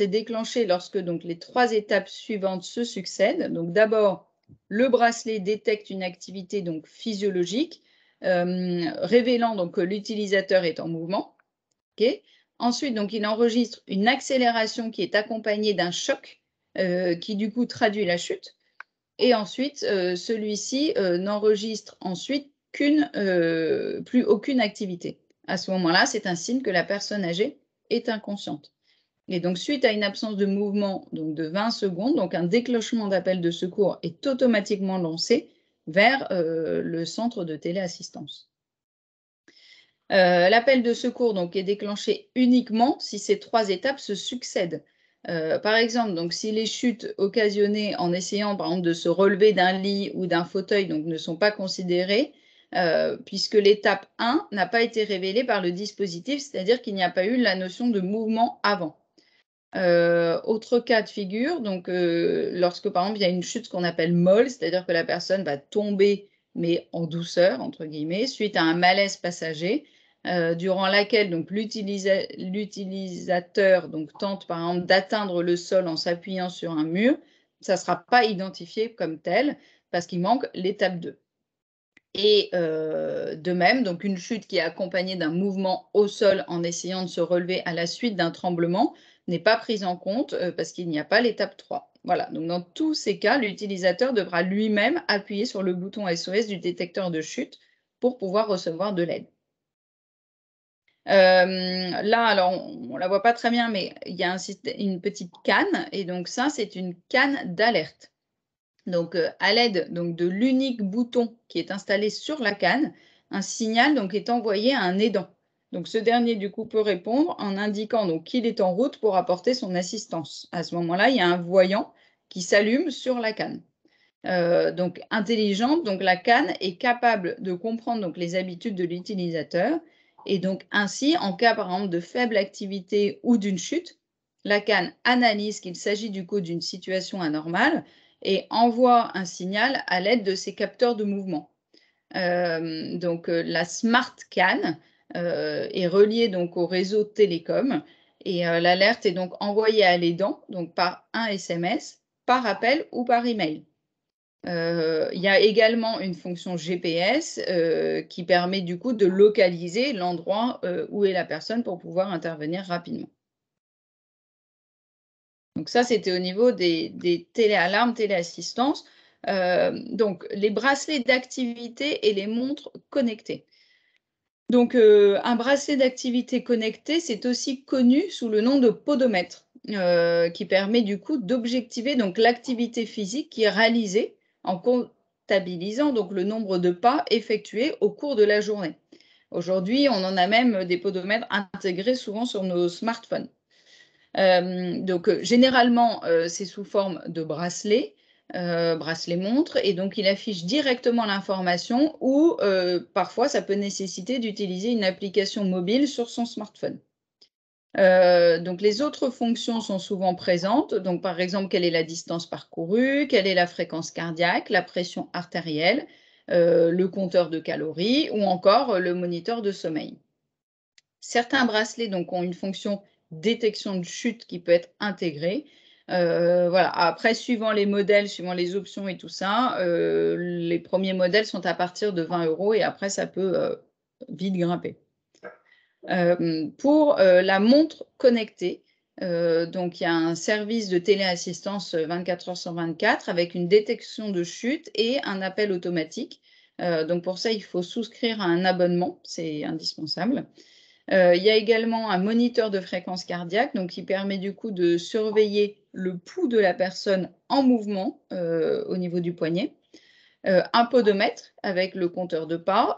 est déclenchée lorsque donc, les 3 étapes suivantes se succèdent. Donc d'abord, le bracelet détecte une activité donc, physiologique, révélant donc, que l'utilisateur est en mouvement. Okay. Ensuite, donc, il enregistre une accélération qui est accompagnée d'un choc qui, du coup, traduit la chute. Et ensuite, celui-ci n'enregistre ensuite plus aucune activité. À ce moment-là, c'est un signe que la personne âgée est inconsciente. Et donc, suite à une absence de mouvement donc de 20 secondes, donc un déclenchement d'appel de secours est automatiquement lancé vers le centre de téléassistance. L'appel de secours donc, est déclenché uniquement si ces 3 étapes se succèdent. Par exemple, donc, si les chutes occasionnées en essayant par exemple de se relever d'un lit ou d'un fauteuil donc, ne sont pas considérées, puisque l'étape 1 n'a pas été révélée par le dispositif, c'est-à-dire qu'il n'y a pas eu la notion de mouvement avant. Autre cas de figure, donc lorsque par exemple il y a une chute qu'on appelle molle, c'est-à-dire que la personne va tomber mais en douceur entre guillemets suite à un malaise passager, durant laquelle donc l'utilisateur donc tente par exemple d'atteindre le sol en s'appuyant sur un mur, ça ne sera pas identifié comme tel parce qu'il manque l'étape 2. Et de même, donc une chute qui est accompagnée d'un mouvement au sol en essayant de se relever à la suite d'un tremblement n'est pas prise en compte parce qu'il n'y a pas l'étape 3. Voilà, donc dans tous ces cas, l'utilisateur devra lui-même appuyer sur le bouton SOS du détecteur de chute pour pouvoir recevoir de l'aide. Là, alors on ne la voit pas très bien, mais il y a une petite canne, et donc ça, c'est une canne d'alerte. Donc, à l'aide de l'unique bouton qui est installé sur la canne, un signal donc, est envoyé à un aidant. Donc, ce dernier, du coup, peut répondre en indiquant donc, qu'il est en route pour apporter son assistance. À ce moment-là, il y a un voyant qui s'allume sur la canne. Donc, intelligente, donc la canne est capable de comprendre donc, les habitudes de l'utilisateur. Et donc, ainsi, en cas, par exemple, de faible activité ou d'une chute, la canne analyse qu'il s'agit du coup d'une situation anormale et envoie un signal à l'aide de ses capteurs de mouvement. La Smart Can est reliée donc au réseau télécom et l'alerte est donc envoyée à l'aidant donc par un SMS, par appel ou par email. Il y a également une fonction GPS qui permet du coup de localiser l'endroit où est la personne pour pouvoir intervenir rapidement. Donc ça, c'était au niveau des téléalarmes, téléassistances. Donc, les bracelets d'activité et les montres connectées. Donc, un bracelet d'activité connecté, c'est aussi connu sous le nom de podomètre, qui permet du coup d'objectiver donc l'activité physique qui est réalisée en comptabilisant donc le nombre de pas effectués au cours de la journée. Aujourd'hui, on en a même des podomètres intégrés souvent sur nos smartphones. Généralement, c'est sous forme de bracelet, bracelet montre, et donc il affiche directement l'information ou parfois ça peut nécessiter d'utiliser une application mobile sur son smartphone. Donc les autres fonctions sont souvent présentes, donc par exemple quelle est la distance parcourue, quelle est la fréquence cardiaque, la pression artérielle, le compteur de calories ou encore le moniteur de sommeil. Certains bracelets donc, ont une fonction détection de chute qui peut être intégrée. Voilà. Après, suivant les modèles, suivant les options et tout ça, les premiers modèles sont à partir de 20 € et après, ça peut vite grimper. Pour la montre connectée, donc il y a un service de téléassistance 24 heures sur 24 avec une détection de chute et un appel automatique. Donc pour ça, il faut souscrire à un abonnement, c'est indispensable. Il y a également un moniteur de fréquence cardiaque donc qui permet du coup de surveiller le pouls de la personne en mouvement au niveau du poignet. Un podomètre avec le compteur de pas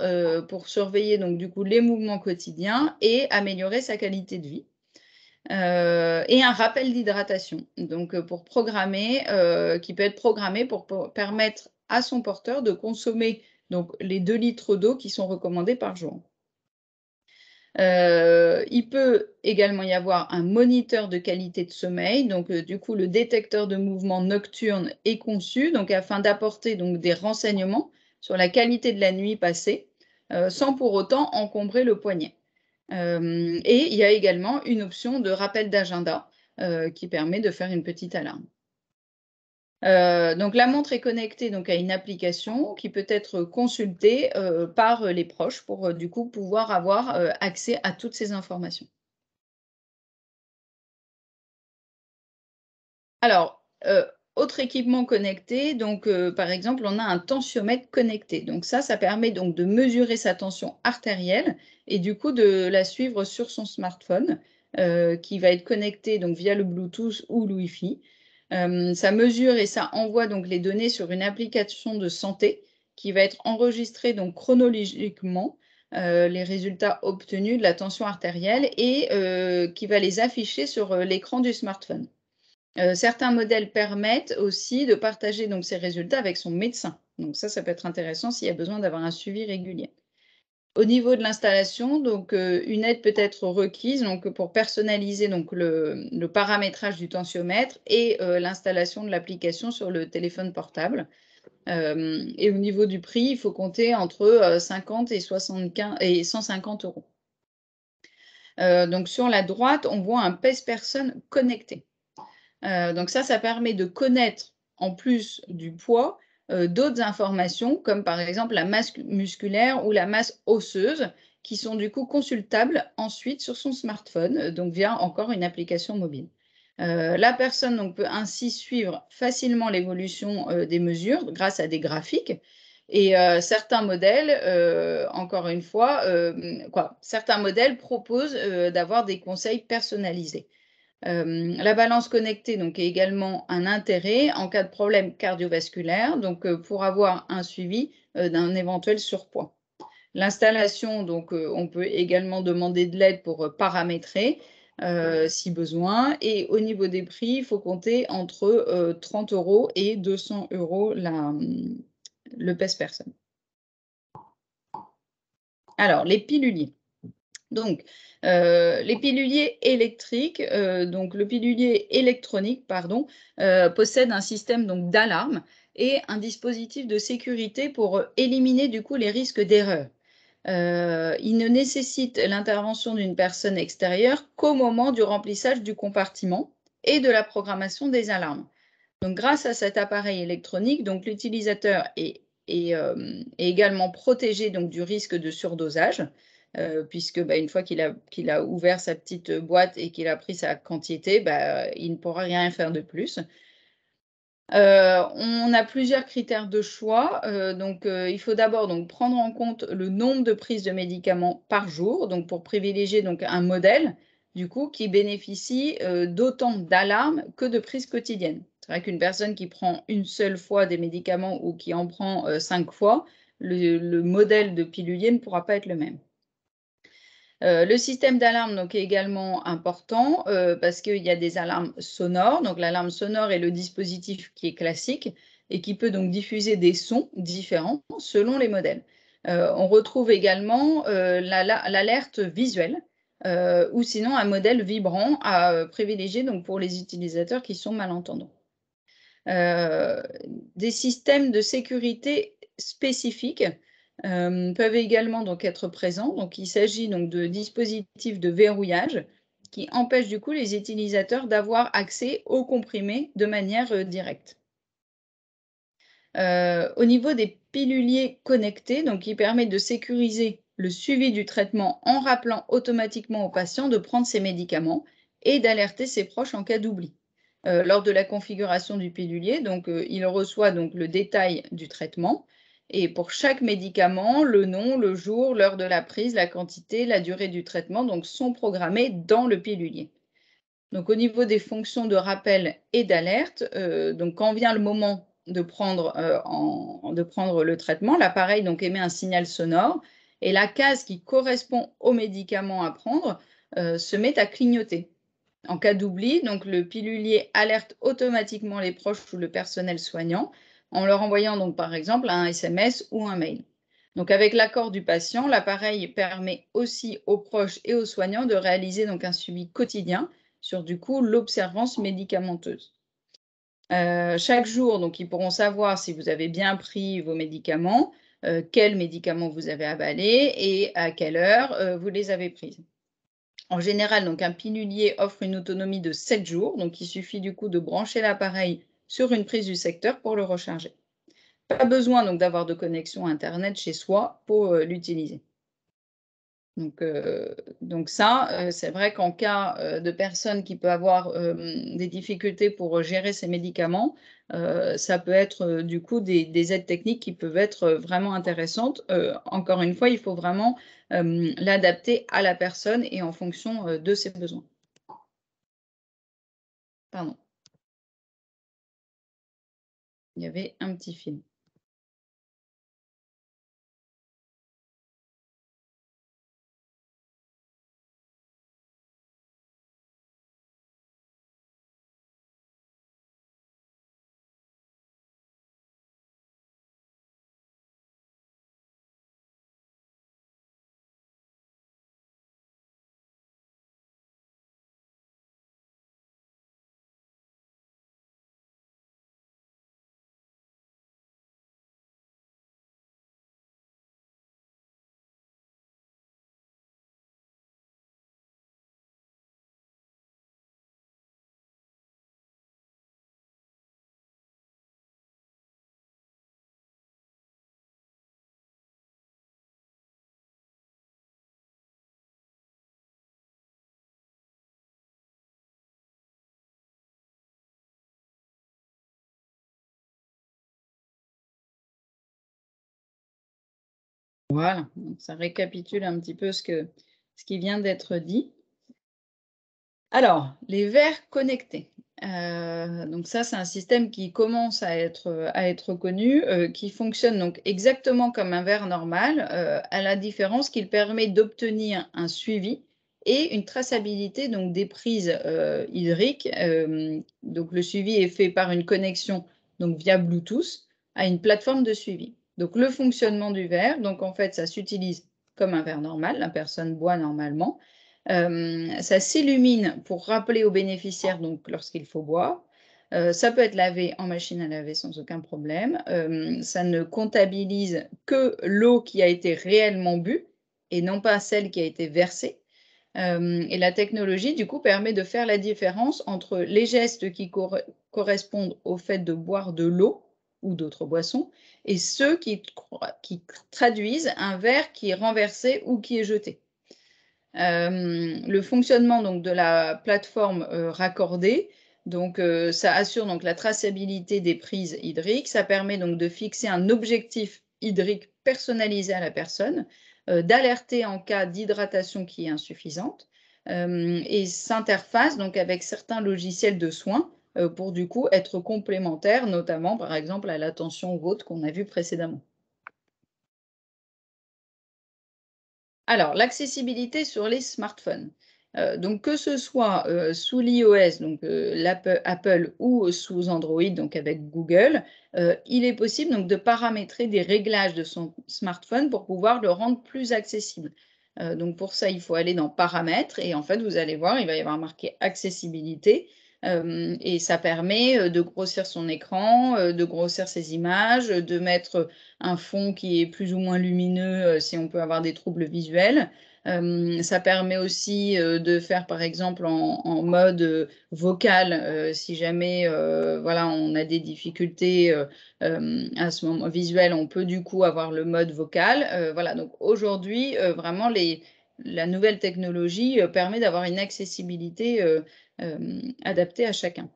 pour surveiller donc du coup les mouvements quotidiens et améliorer sa qualité de vie. Et un rappel d'hydratation donc pour programmer, qui peut être programmé pour permettre à son porteur de consommer donc les 2 litres d'eau qui sont recommandés par jour. Il peut également y avoir un moniteur de qualité de sommeil. Donc, du coup, le détecteur de mouvement nocturne est conçu donc, afin d'apporter donc, des renseignements sur la qualité de la nuit passée, sans pour autant encombrer le poignet. Et il y a également une option de rappel d'agenda qui permet de faire une petite alarme. Donc la montre est connectée donc à une application qui peut être consultée par les proches pour du coup pouvoir avoir accès à toutes ces informations. Alors, autre équipement connecté, donc par exemple, on a un tensiomètre connecté. Donc ça permet donc de mesurer sa tension artérielle et du coup de la suivre sur son smartphone qui va être connecté donc via le Bluetooth ou le Wi-Fi. Ça mesure et ça envoie donc les données sur une application de santé qui va être enregistrée donc chronologiquement les résultats obtenus de la tension artérielle et qui va les afficher sur l'écran du smartphone. Certains modèles permettent aussi de partager donc ces résultats avec son médecin. Donc ça peut être intéressant s'il y a besoin d'avoir un suivi régulier. Au niveau de l'installation, donc une aide peut être requise donc, pour personnaliser donc, le paramétrage du tensiomètre et l'installation de l'application sur le téléphone portable. Et au niveau du prix, il faut compter entre 50 et 150 euros. Donc sur la droite, on voit un pèse-personne connecté. Donc ça permet de connaître, en plus du poids, d'autres informations, comme par exemple la masse musculaire ou la masse osseuse, qui sont du coup consultables ensuite sur son smartphone, donc via encore une application mobile. La personne donc, peut ainsi suivre facilement l'évolution des mesures grâce à des graphiques. Et certains modèles, encore une fois, certains modèles proposent d'avoir des conseils personnalisés. La balance connectée donc, est également un intérêt en cas de problème cardiovasculaire, donc pour avoir un suivi d'un éventuel surpoids. L'installation, donc on peut également demander de l'aide pour paramétrer si besoin. Et au niveau des prix, il faut compter entre 30 euros et 200 euros le pèse-personne. Alors, les piluliers. Donc, les piluliers électriques, donc le pilulier électronique, pardon, possède un système donc d'alarme et un dispositif de sécurité pour éliminer du coup les risques d'erreur. Il ne nécessite l'intervention d'une personne extérieure qu'au moment du remplissage du compartiment et de la programmation des alarmes. Donc, grâce à cet appareil électronique, donc l'utilisateur est également protégé donc, du risque de surdosage, puisque une fois qu'il a ouvert sa petite boîte et qu'il a pris sa quantité, il ne pourra rien faire de plus. On a plusieurs critères de choix. Il faut d'abord prendre en compte le nombre de prises de médicaments par jour, donc pour privilégier donc, un modèle du coup, qui bénéficie d'autant d'alarmes que de prises quotidiennes. C'est vrai qu'une personne qui prend une seule fois des médicaments ou qui en prend 5 fois, le modèle de pilulier ne pourra pas être le même. Le système d'alarme donc, est également important parce qu'il y a des alarmes sonores. Donc, l'alarme sonore est le dispositif qui est classique et qui peut donc diffuser des sons différents selon les modèles. On retrouve également l'alerte visuelle ou sinon un modèle vibrant à privilégier donc, pour les utilisateurs qui sont malentendants. Des systèmes de sécurité spécifiques peuvent également donc être présents. Donc, il s'agit donc de dispositifs de verrouillage qui empêchent du coup les utilisateurs d'avoir accès aux comprimés de manière directe. Au niveau des piluliers connectés, donc qui permettent de sécuriser le suivi du traitement en rappelant automatiquement au patient de prendre ses médicaments et d'alerter ses proches en cas d'oubli. Lors de la configuration du pilulier, donc, il reçoit donc, le détail du traitement et pour chaque médicament, le nom, le jour, l'heure de la prise, la quantité, la durée du traitement donc, sont programmés dans le pilulier. Donc, au niveau des fonctions de rappel et d'alerte, donc quand vient le moment de prendre le traitement, l'appareil donc émet un signal sonore et la case qui correspond au médicament à prendre se met à clignoter. En cas d'oubli, donc le pilulier alerte automatiquement les proches ou le personnel soignant en leur envoyant donc par exemple un SMS ou un mail. Donc avec l'accord du patient, l'appareil permet aussi aux proches et aux soignants de réaliser donc un suivi quotidien sur du coup l'observance médicamenteuse. Chaque jour, donc, ils pourront savoir si vous avez bien pris vos médicaments, quels médicaments vous avez avalés et à quelle heure vous les avez prises. En général, donc, un pilulier offre une autonomie de 7 jours, donc il suffit du coup de brancher l'appareil sur une prise du secteur pour le recharger. Pas besoin donc d'avoir de connexion Internet chez soi pour l'utiliser. Donc ça, c'est vrai qu'en cas de personnes qui peuvent avoir des difficultés pour gérer ces médicaments, ça peut être du coup des aides techniques qui peuvent être vraiment intéressantes. Encore une fois, il faut vraiment l'adapter à la personne et en fonction de ses besoins. Pardon. Il y avait un petit film. Voilà, donc ça récapitule un petit peu ce qui vient d'être dit. Alors, les verres connectés. Donc ça, c'est un système qui commence à être connu, qui fonctionne donc exactement comme un verre normal, à la différence qu'il permet d'obtenir un suivi et une traçabilité donc des prises hydriques. Donc le suivi est fait par une connexion donc via Bluetooth à une plateforme de suivi. Donc le fonctionnement du verre, donc en fait, ça s'utilise comme un verre normal, la personne boit normalement. Ça s'illumine pour rappeler aux bénéficiaires donc lorsqu'il faut boire. Ça peut être lavé en machine à laver sans aucun problème. Ça ne comptabilise que l'eau qui a été réellement bue et non pas celle qui a été versée. Et la technologie, du coup, permet de faire la différence entre les gestes qui correspondent au fait de boire de l'eau ou d'autres boissons et ceux qui traduisent un verre qui est renversé ou qui est jeté. Le fonctionnement donc, de la plateforme raccordée, donc, ça assure donc, la traçabilité des prises hydriques, ça permet donc de fixer un objectif hydrique personnalisé à la personne, d'alerter en cas d'hydratation qui est insuffisante, et s'interface donc avec certains logiciels de soins pour du coup être complémentaires, notamment par exemple à l'attention ou autre qu'on a vu précédemment. Alors, l'accessibilité sur les smartphones. Donc, que ce soit sous l'iOS, donc Apple, ou sous Android, donc avec Google, il est possible donc, de paramétrer des réglages de son smartphone pour pouvoir le rendre plus accessible. Donc, pour ça, il faut aller dans Paramètres et en fait, vous allez voir, il va y avoir marqué Accessibilité. Et ça permet de grossir son écran, de grossir ses images, de mettre un fond qui est plus ou moins lumineux si on peut avoir des troubles visuels. Ça permet aussi de faire par exemple en mode vocal si jamais voilà, on a des difficultés à ce moment visuel, on peut du coup avoir le mode vocal. Voilà, donc aujourd'hui vraiment la nouvelle technologie permet d'avoir une accessibilité adaptée à chacun.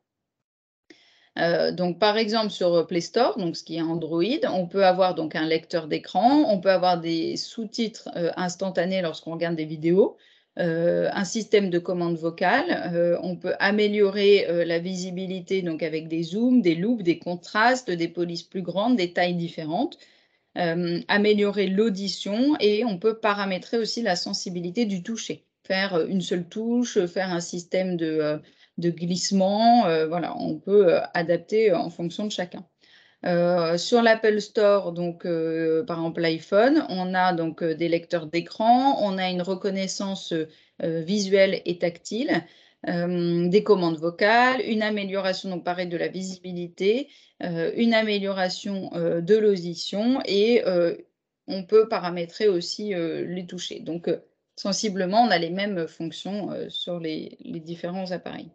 Donc, par exemple, sur Play Store, donc ce qui est Android, on peut avoir donc un lecteur d'écran, on peut avoir des sous-titres instantanés lorsqu'on regarde des vidéos, un système de commande vocale, on peut améliorer la visibilité donc avec des zooms, des loupes, des contrastes, des polices plus grandes, des tailles différentes, améliorer l'audition et on peut paramétrer aussi la sensibilité du toucher, faire une seule touche, faire un système de glissement, voilà, on peut adapter en fonction de chacun. Sur l'Apple Store, donc par exemple l'iPhone, on a donc des lecteurs d'écran, on a une reconnaissance visuelle et tactile, des commandes vocales, une amélioration donc pareil de la visibilité, une amélioration de l'audition et on peut paramétrer aussi les toucher. Donc sensiblement, on a les mêmes fonctions sur les différents appareils.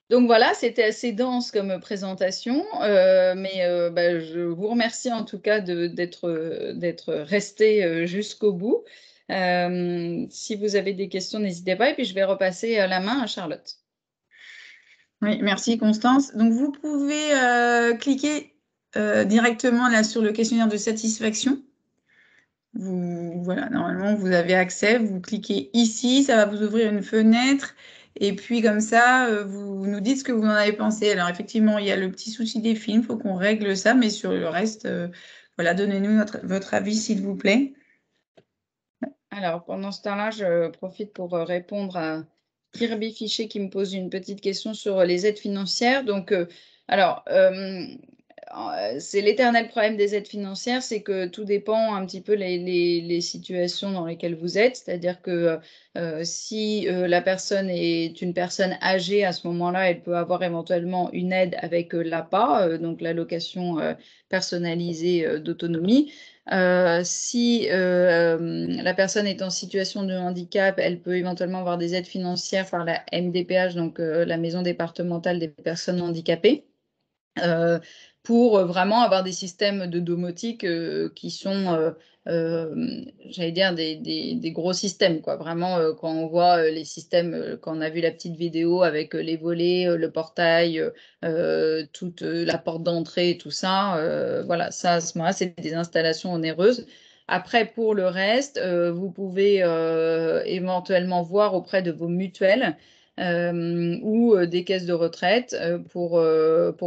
Donc voilà, c'était assez dense comme présentation, mais bah, je vous remercie en tout cas d'être resté jusqu'au bout. Si vous avez des questions, n'hésitez pas et puis je vais repasser la main à Charlotte. Oui, merci Constance. Donc vous pouvez cliquer directement là sur le questionnaire de satisfaction. Voilà, normalement, vous avez accès, vous cliquez ici, ça va vous ouvrir une fenêtre, et puis comme ça, vous nous dites ce que vous en avez pensé. Alors effectivement, il y a le petit souci des films, il faut qu'on règle ça, mais sur le reste, voilà, donnez-nous votre avis, s'il vous plaît. Alors, pendant ce temps-là, je profite pour répondre à Kirby Fichet qui me pose une petite question sur les aides financières. Donc, alors, c'est l'éternel problème des aides financières, c'est que tout dépend un petit peu les situations dans lesquelles vous êtes. C'est-à-dire que si la personne est une personne âgée, à ce moment-là, elle peut avoir éventuellement une aide avec l'APA, donc l'allocation personnalisée d'autonomie. Si la personne est en situation de handicap, elle peut éventuellement avoir des aides financières par la MDPH, donc la Maison départementale des personnes handicapées. pour vraiment avoir des systèmes de domotique qui sont, j'allais dire, des gros systèmes, quoi. Vraiment, quand on voit les systèmes, quand on a vu la petite vidéo avec les volets, le portail, toute la porte d'entrée et tout ça, voilà, ça, à ce moment-là, c'est des installations onéreuses. Après, pour le reste, vous pouvez éventuellement voir auprès de vos mutuelles ou des caisses de retraite pour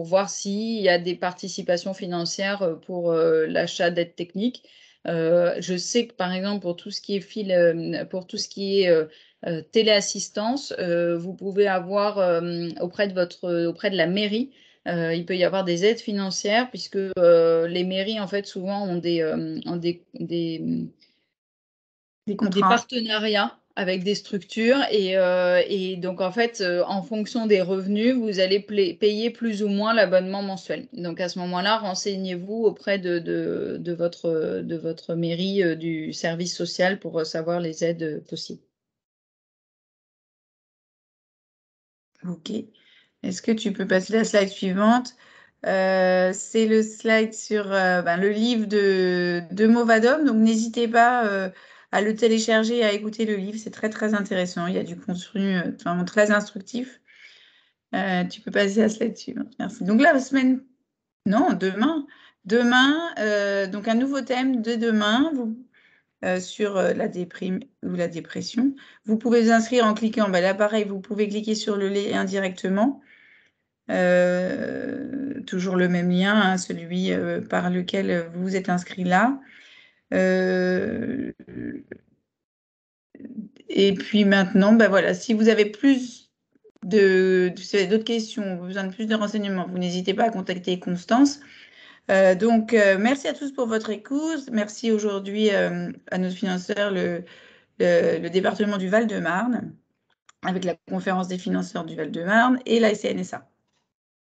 voir s'il y a des participations financières pour l'achat d'aides techniques. Je sais que par exemple pour tout ce qui est pour tout ce qui est téléassistance, vous pouvez avoir auprès de la mairie, il peut y avoir des aides financières puisque les mairies en fait souvent ont des partenariats avec des structures et donc en fait en fonction des revenus vous allez payer plus ou moins l'abonnement mensuel. Donc à ce moment-là, renseignez-vous auprès de votre mairie du service social pour savoir les aides possibles. Ok. Est-ce que tu peux passer la slide suivante? C'est le slide sur le livre de Movadom. Donc, n'hésitez pas à le télécharger et à écouter le livre. C'est très, très intéressant. Il y a du contenu vraiment très instructif. Tu peux passer à la slide suivante. Merci. Donc, la semaine... Non, demain. Demain, donc un nouveau thème de demain sur la déprime ou la dépression. Vous pouvez vous inscrire en cliquant. Là, pareil, vous pouvez cliquer sur le lien indirectement. Toujours le même lien, hein, celui par lequel vous vous êtes inscrit là. Et puis maintenant, voilà, si vous avez plus si vous avez d'autres questions, besoin de plus de renseignements, vous n'hésitez pas à contacter Constance. Merci à tous pour votre écoute. Merci aujourd'hui à nos financeurs, le département du Val-de-Marne, avec la conférence des financeurs du Val-de-Marne et la CNSA.